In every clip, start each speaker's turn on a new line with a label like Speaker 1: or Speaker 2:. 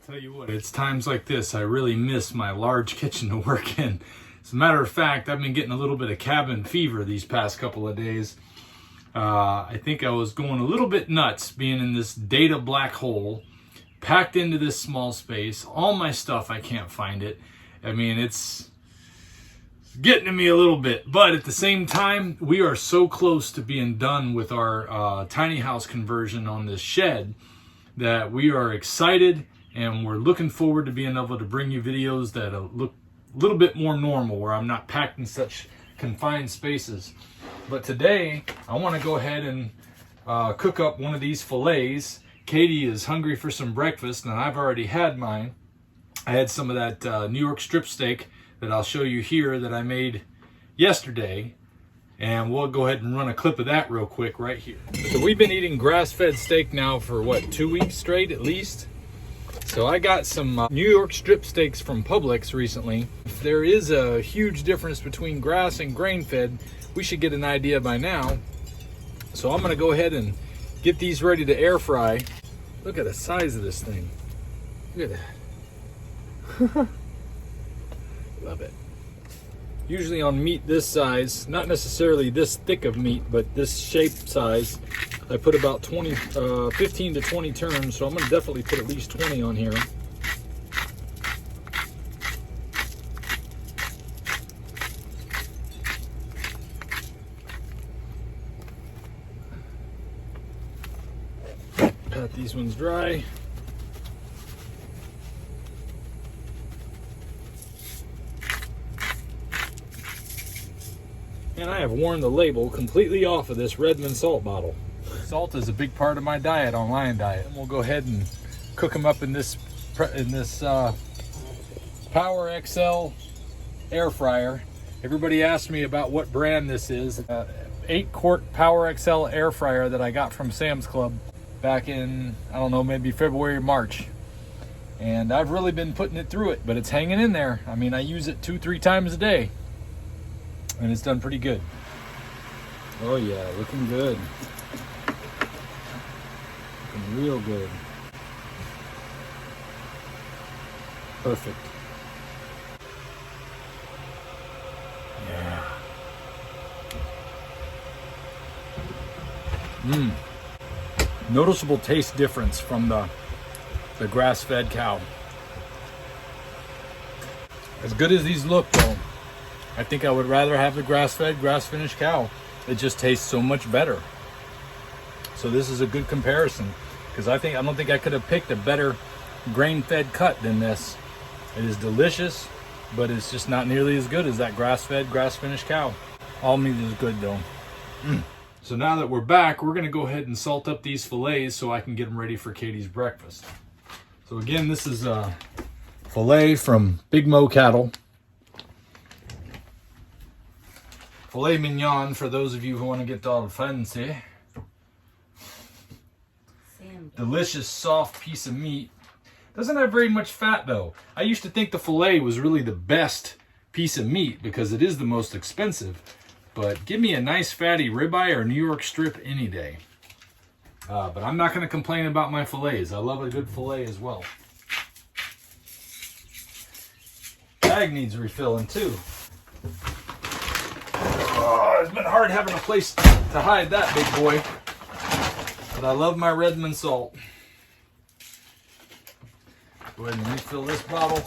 Speaker 1: Tell you what, it's times like this I really miss my large kitchen to work in. As a matter of fact, I've been getting a little bit of cabin fever these past couple of days. I think I was going a little bit nuts being in this data black hole, packed into this small space. All my stuff, I can't find it. I mean, it's getting to me a little bit, but at the same time, we are so close to being done with our tiny house conversion on this shed that we are excited. And we're looking forward to being able to bring you videos that look a little bit more normal, where I'm not packed in such confined spaces. But today, I want to go ahead and cook up one of these fillets. Katie is hungry for some breakfast, and I've already had mine. I had some of that New York strip steak that I'll show you here that I made yesterday. And we'll go ahead and run a clip of that real quick right here. So we've been eating grass-fed steak now for, what, 2 weeks straight at least? So I got some New York strip steaks from Publix recently. If there is a huge difference between grass and grain-fed, we should get an idea by now. So I'm gonna go ahead and get these ready to air fry. Look at the size of this thing. Look at that. Love it. Usually on meat this size, not necessarily this thick of meat, but this shape size, I put about 15 to 20 turns, so I'm going to definitely put at least 20 on here. Pat these ones dry. And I have worn the label completely off of this Redmond salt bottle. Salt is a big part of my diet on Lion Diet. And we'll go ahead and cook them up in this Power XL air fryer. Everybody asked me about what brand this is. 8-quart Power XL air fryer that I got from Sam's Club back in, I don't know, maybe February or March. And I've really been putting it through it, but it's hanging in there. I mean, I use it 2-3 times a day. And it's done pretty good. Oh yeah, looking good. Looking real good. Perfect. Yeah. Noticeable taste difference from the grass-fed cow. As good as these look though, I think I would rather have the grass-fed, grass-finished cow. It just tastes so much better. So this is a good comparison, because I don't think I could have picked a better grain-fed cut than this. It is delicious, but it's just not nearly as good as that grass-fed, grass-finished cow. All meat is good though. So now that we're back, we're gonna go ahead and salt up these fillets so I can get them ready for Katie's breakfast. So again, this is a filet from Big Mo Cattle. Filet Mignon, for those of you who want to get all fancy. Delicious, soft piece of meat. Doesn't have very much fat though. I used to think the filet was really the best piece of meat because it is the most expensive. But give me a nice fatty ribeye or New York strip any day. But I'm not going to complain about my fillets. I love a good filet as well. Bag needs refilling too. Oh, it's been hard having a place to hide that big boy. But I love my Redmond salt. Go ahead and refill this bottle.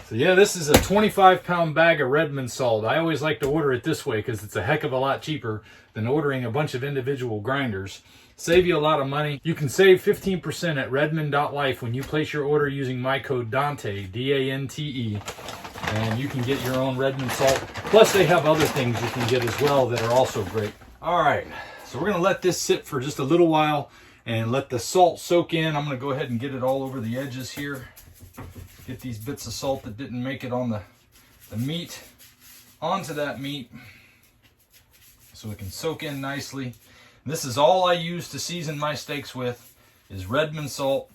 Speaker 1: So yeah, this is a 25-pound bag of Redmond salt. I always like to order it this way because it's a heck of a lot cheaper than ordering a bunch of individual grinders. Save you a lot of money. You can save 15% at redmond.life when you place your order using my code DANTE, D-A-N-T-E. And you can get your own Redmond salt. Plus they have other things you can get as well that are also great. All right, so we're gonna let this sit for just a little while and let the salt soak in. I'm gonna go ahead and get it all over the edges here. Get these bits of salt that didn't make it on the meat onto that meat so it can soak in nicely. And this is all I use to season my steaks with is Redmond salt,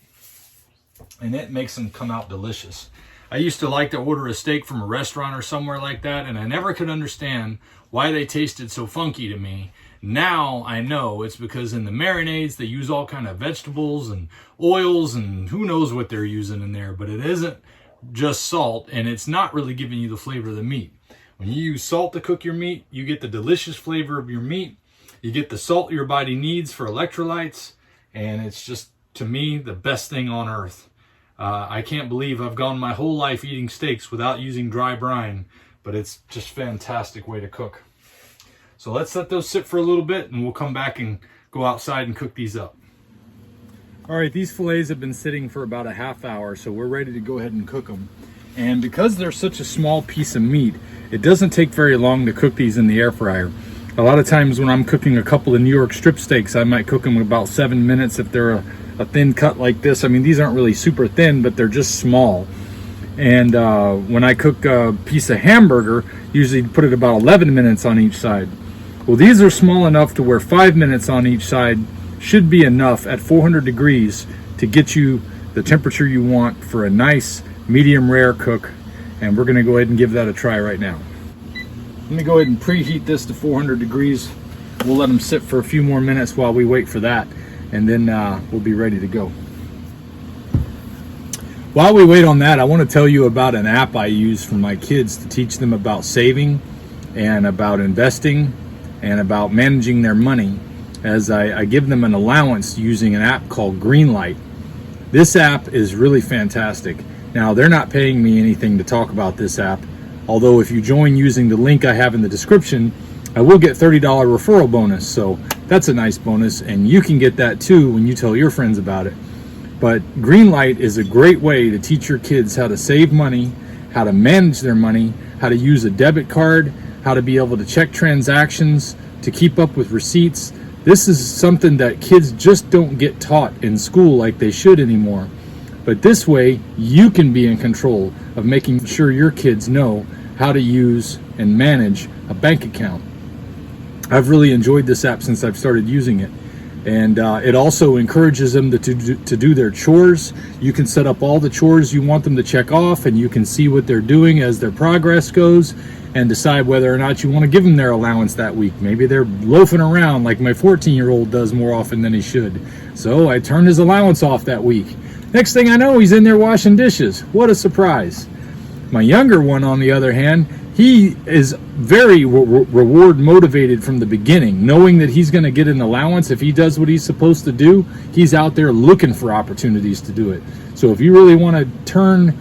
Speaker 1: and it makes them come out delicious. I used to like to order a steak from a restaurant or somewhere like that, and I never could understand why they tasted so funky to me. Now I know it's because in the marinades they use all kind of vegetables and oils and who knows what they're using in there, but it isn't just salt, and it's not really giving you the flavor of the meat. When you use salt to cook your meat, you get the delicious flavor of your meat, you get the salt your body needs for electrolytes, and it's just, to me, the best thing on earth. I can't believe I've gone my whole life eating steaks without using dry brine, but it's just a fantastic way to cook. So let's let those sit for a little bit, and we'll come back and go outside and cook these up. All right, these fillets have been sitting for about a half hour, so we're ready to go ahead and cook them. And because they're such a small piece of meat, it doesn't take very long to cook these in the air fryer. A lot of times when I'm cooking a couple of New York strip steaks, I might cook them in about 7 minutes if they're a thin cut like this. I mean, these aren't really super thin, but they're just small. And when I cook a piece of hamburger, usually put it about 11 minutes on each side. Well, these are small enough to where 5 minutes on each side should be enough at 400 degrees to get you the temperature you want for a nice medium rare cook. And we're gonna go ahead and give that a try right now. Let me go ahead and preheat this to 400 degrees. We'll let them sit for a few more minutes while we wait for that, and then we'll be ready to go. While we wait on that, I want to tell you about an app I use for my kids to teach them about saving and about investing and about managing their money, as I give them an allowance using an app called Greenlight. This app is really fantastic. Now, they're not paying me anything to talk about this app, although if you join using the link I have in the description, I will get $30 referral bonus, so that's a nice bonus, and you can get that too when you tell your friends about it. But Greenlight is a great way to teach your kids how to save money, how to manage their money, how to use a debit card, how to be able to check transactions, to keep up with receipts. This is something that kids just don't get taught in school like they should anymore. But this way, you can be in control of making sure your kids know how to use and manage a bank account. I've really enjoyed this app since I've started using it. And it also encourages them to do their chores. You can set up all the chores you want them to check off, and you can see what they're doing as their progress goes and decide whether or not you want to give them their allowance that week. Maybe they're loafing around like my 14-year-old does more often than he should. So I turned his allowance off that week. Next thing I know, he's in there washing dishes. What a surprise. My younger one, on the other hand, he is very reward motivated from the beginning, knowing that he's going to get an allowance if he does what he's supposed to do. He's out there looking for opportunities to do it. So if you really want to turn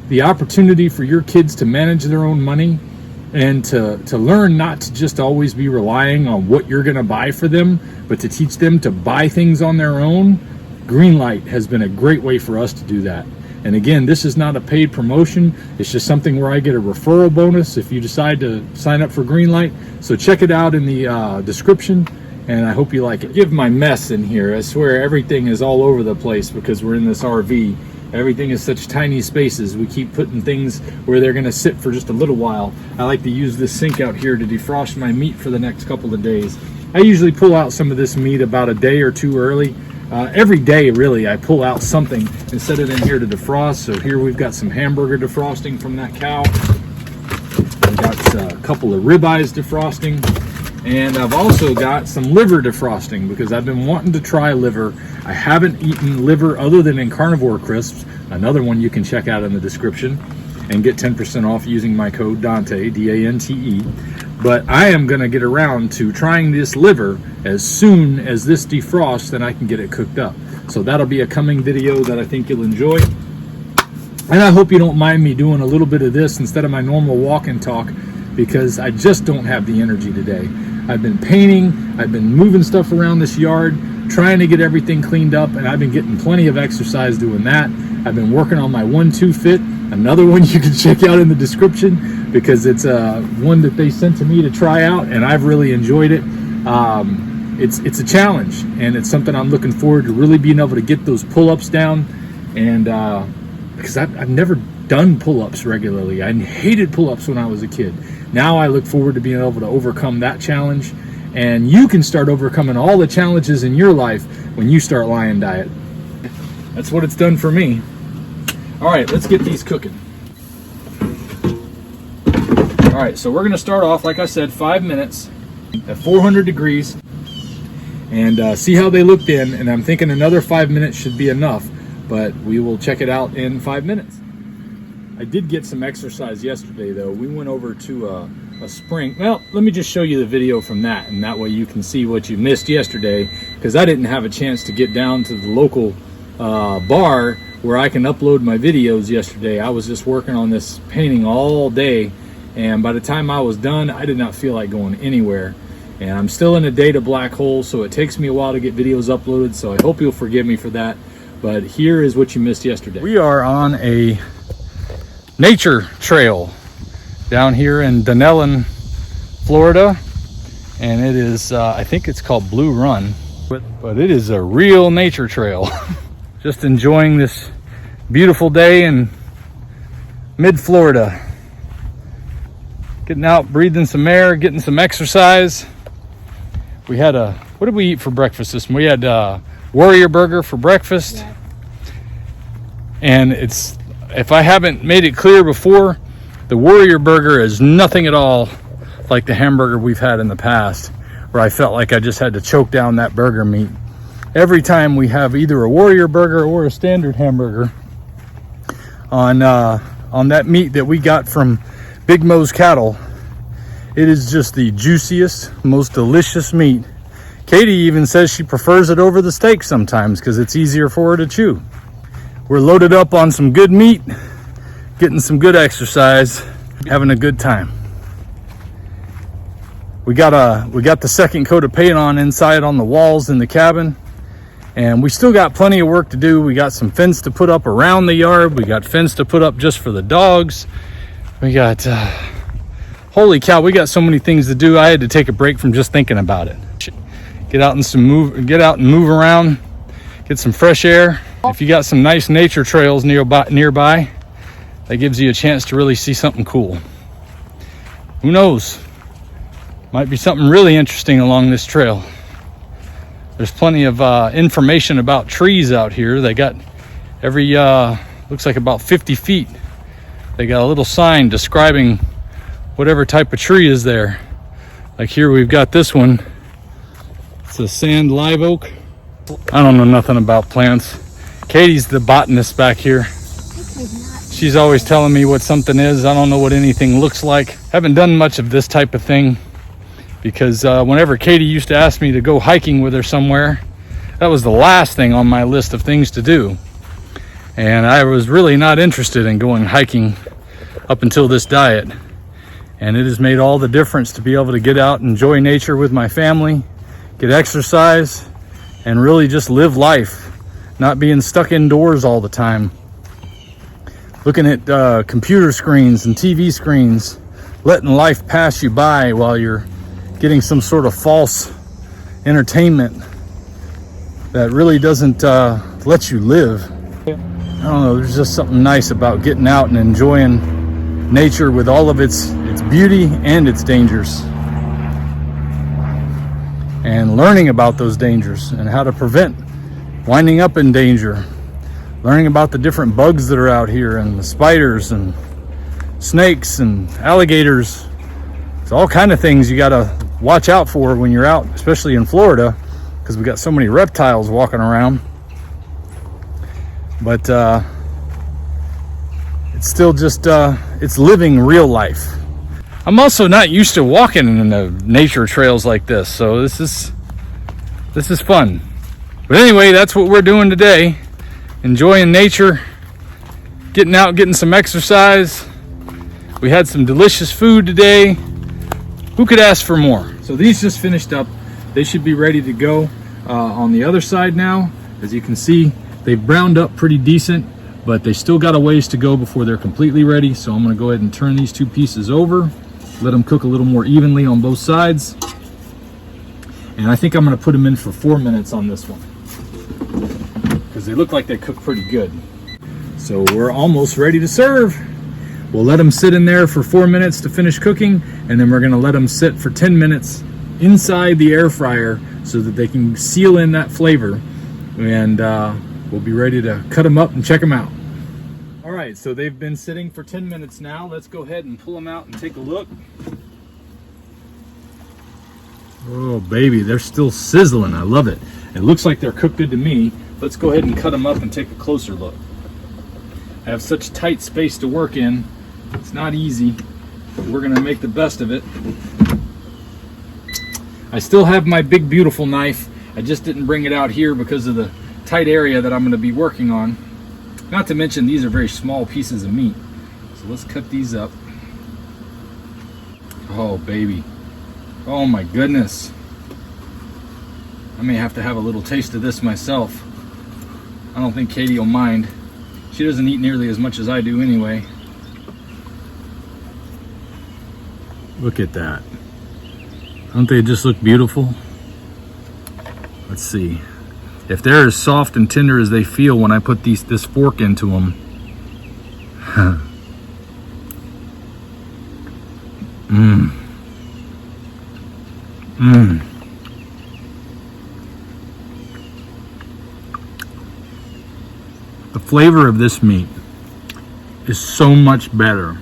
Speaker 1: the opportunity for your kids to manage their own money and to learn not to just always be relying on what you're going to buy for them, but to teach them to buy things on their own, Greenlight has been a great way for us to do that. And again, this is not a paid promotion. It's just something where I get a referral bonus if you decide to sign up for Greenlight. So check it out in the description, and I hope you like it. Give my mess in here. I swear everything is all over the place because we're in this RV. Everything is such tiny spaces. We keep putting things where they're going to sit for just a little while. I like to use this sink out here to defrost my meat for the next couple of days. I usually pull out some of this meat about a day or two early. Every day, really, I pull out something and set it in here to defrost. So here we've got some hamburger defrosting from that cow. I've got a couple of ribeyes defrosting. And I've also got some liver defrosting because I've been wanting to try liver. I haven't eaten liver other than in Carnivore crisps, another one you can check out in the description, and get 10% off using my code Dante, D-A-N-T-E. But I am going to get around to trying this liver as soon as this defrosts, then I can get it cooked up. So that'll be a coming video that I think you'll enjoy. And I hope you don't mind me doing a little bit of this instead of my normal walk and talk, because I just don't have the energy today. I've been painting, I've been moving stuff around this yard, trying to get everything cleaned up, and I've been getting plenty of exercise doing that. I've been working on my 1-2 fit, another one you can check out in the description because it's one that they sent to me to try out, and I've really enjoyed it. It's a challenge, and it's something I'm looking forward to really being able to get those pull-ups down, and because I've never done pull-ups regularly. I hated pull-ups when I was a kid. Now I look forward to being able to overcome that challenge, and you can start overcoming all the challenges in your life when you start Lion Diet. That's what it's done for me. All right, let's get these cooking. All right, so we're gonna start off, like I said, 5 minutes at 400 degrees and see how they looked in. And I'm thinking another 5 minutes should be enough, but we will check it out in 5 minutes. I did get some exercise yesterday though. We went over to a spring. Well, let me just show you the video from that, and that way you can see what you missed yesterday, because I didn't have a chance to get down to the local bar where I can upload my videos yesterday. I was just working on this painting all day, and by the time I was done, I did not feel like going anywhere. And I'm still in a data black hole, so it takes me a while to get videos uploaded, so I hope you'll forgive me for that. But here is what you missed yesterday. We are on a nature trail down here in Dunnellon, Florida, and it is I think it's called Blue Run, but it is a real nature trail. Just enjoying this beautiful day in mid-Florida. Getting out, breathing some air, getting some exercise. We had what did we eat for breakfast this morning? We had Warrior Burger for breakfast. Yeah. And if I haven't made it clear before, the Warrior Burger is nothing at all like the hamburger we've had in the past, where I felt like I just had to choke down that burger meat. Every time we have either a Warrior Burger or a standard hamburger on that meat that we got from Big Mo's Cattle, it is just the juiciest, most delicious meat. Katie even says she prefers it over the steak sometimes because it's easier for her to chew. We're loaded up on some good meat, getting some good exercise, having a good time. We got the second coat of paint on inside on the walls in the cabin, and we still got plenty of work to do. We got some fence to put up around the yard. We got fence to put up just for the dogs. We got, holy cow, we got so many things to do. I had to take a break from just thinking about it. Get out and move around, get some fresh air. If you got some nice nature trails nearby, that gives you a chance to really see something cool. Who knows? Might be something really interesting along this trail. There's plenty of information about trees out here. They got every, looks like about 50 feet. They got a little sign describing whatever type of tree is there. Like here we've got this one. It's a sand live oak. I don't know nothing about plants. Katie's the botanist back here. She's always telling me what something is. I don't know what anything looks like. Haven't done much of this type of thing because whenever Katie used to ask me to go hiking with her somewhere, that was the last thing on my list of things to do. And I was really not interested in going hiking up until this diet. And it has made all the difference to be able to get out and enjoy nature with my family, get exercise, and really just live life, not being stuck indoors all the time. Looking at computer screens and TV screens, letting life pass you by while you're getting some sort of false entertainment that really doesn't let you live. I don't know, there's just something nice about getting out and enjoying nature with all of its beauty and its dangers, and learning about those dangers and how to prevent winding up in danger, learning about the different bugs that are out here and the spiders and snakes and alligators. It's all kind of things you got to watch out for when you're out, especially in Florida, because we got so many reptiles walking around. But it's still just it's living real life. I'm also not used to walking in the nature trails like this, so this is fun. But anyway, that's what we're doing today. Enjoying nature, getting out, getting some exercise. We had some delicious food today. Who could ask for more? So these just finished up. They should be ready to go on the other side now. As you can see, they've browned up pretty decent, but they still got a ways to go before they're completely ready. So I'm gonna go ahead and turn these two pieces over, let them cook a little more evenly on both sides. And I think I'm gonna put them in for 4 minutes on this one, because they look like they cook pretty good. So we're almost ready to serve. We'll let them sit in there for 4 minutes to finish cooking, and then we're gonna let them sit for 10 minutes inside the air fryer so that they can seal in that flavor. And we'll be ready to cut them up and check them out. All right, so they've been sitting for 10 minutes now. Let's go ahead and pull them out and take a look. Oh baby, they're still sizzling. I love it. It looks like they're cooked good to me. Let's go ahead and cut them up and take a closer look. I have such tight space to work in. It's not easy, but we're gonna make the best of it. I still have my big beautiful knife. I just didn't bring it out here because of the tight area that I'm gonna be working on. Not to mention these are very small pieces of meat. So let's cut these up. Oh baby. Oh my goodness. I may have to have a little taste of this myself. I don't think Katie will mind. She doesn't eat nearly as much as I do anyway. Look at that. Don't they just look beautiful? Let's see. If they're as soft and tender as they feel when I put this fork into them. Mmm. Mmm. The flavor of this meat is so much better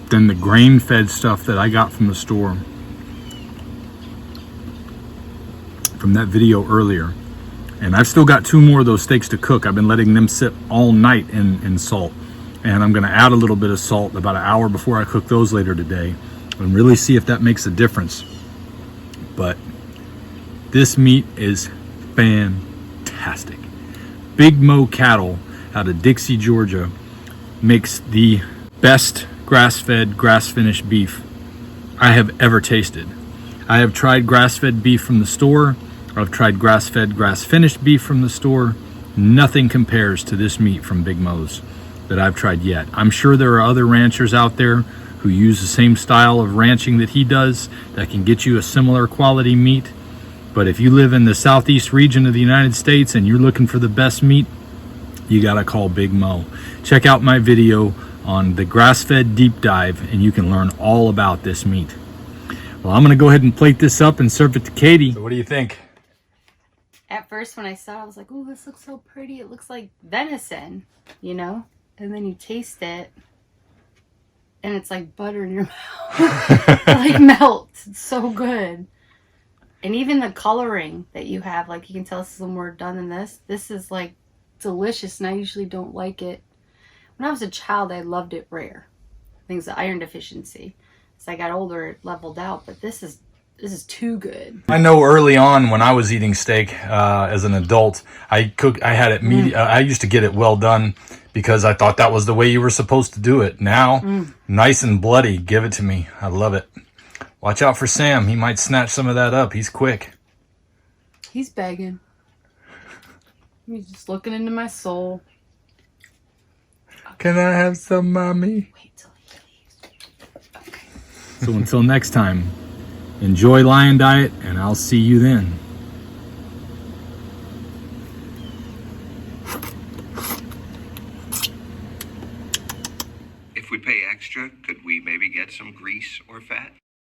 Speaker 1: than the grain-fed stuff that I got from the store from that video earlier. And I've still got 2 more of those steaks to cook. I've been letting them sit all night in salt. And I'm gonna add a little bit of salt about an hour before I cook those later today and really see if that makes a difference. But this meat is fantastic. Big Mo Cattle out of Dixie, Georgia makes the best grass-fed, grass-finished beef I have ever tasted. I have tried grass-fed beef from the store. I've tried grass-fed, grass-finished beef from the store. Nothing compares to this meat from Big Mo's that I've tried yet. I'm sure there are other ranchers out there who use the same style of ranching that he does that can get you a similar quality meat. But if you live in the southeast region of the United States and you're looking for the best meat, you gotta call Big Mo. Check out my video on the grass-fed deep dive and you can learn all about this meat. Well, I'm gonna go ahead and plate this up and serve it to Katie. So what do you think?
Speaker 2: At first when I saw it, I was like, oh, this looks so pretty. It looks like venison, you know? And then you taste it and it's like butter in your mouth. It like melts. It's so good. And even the coloring that you have, like you can tell this is more done than this. This is like delicious and I usually don't like it. When I was a child, I loved it rare. I think it's the iron deficiency. As I got older, it leveled out, but this is too good.
Speaker 1: I know early on when I was eating steak as an adult, I had it I used to get it well done because I thought that was the way you were supposed to do it. Now, nice and bloody, give it to me. I love it. Watch out for Sam. He might snatch some of that up. He's quick.
Speaker 2: He's begging. He's just looking into my soul.
Speaker 1: Can I have some, mommy?
Speaker 2: Wait till he leaves. Okay.
Speaker 1: So until next time, enjoy Lion Diet, and I'll see you then.
Speaker 3: If we pay extra, could we maybe get some grease or fat?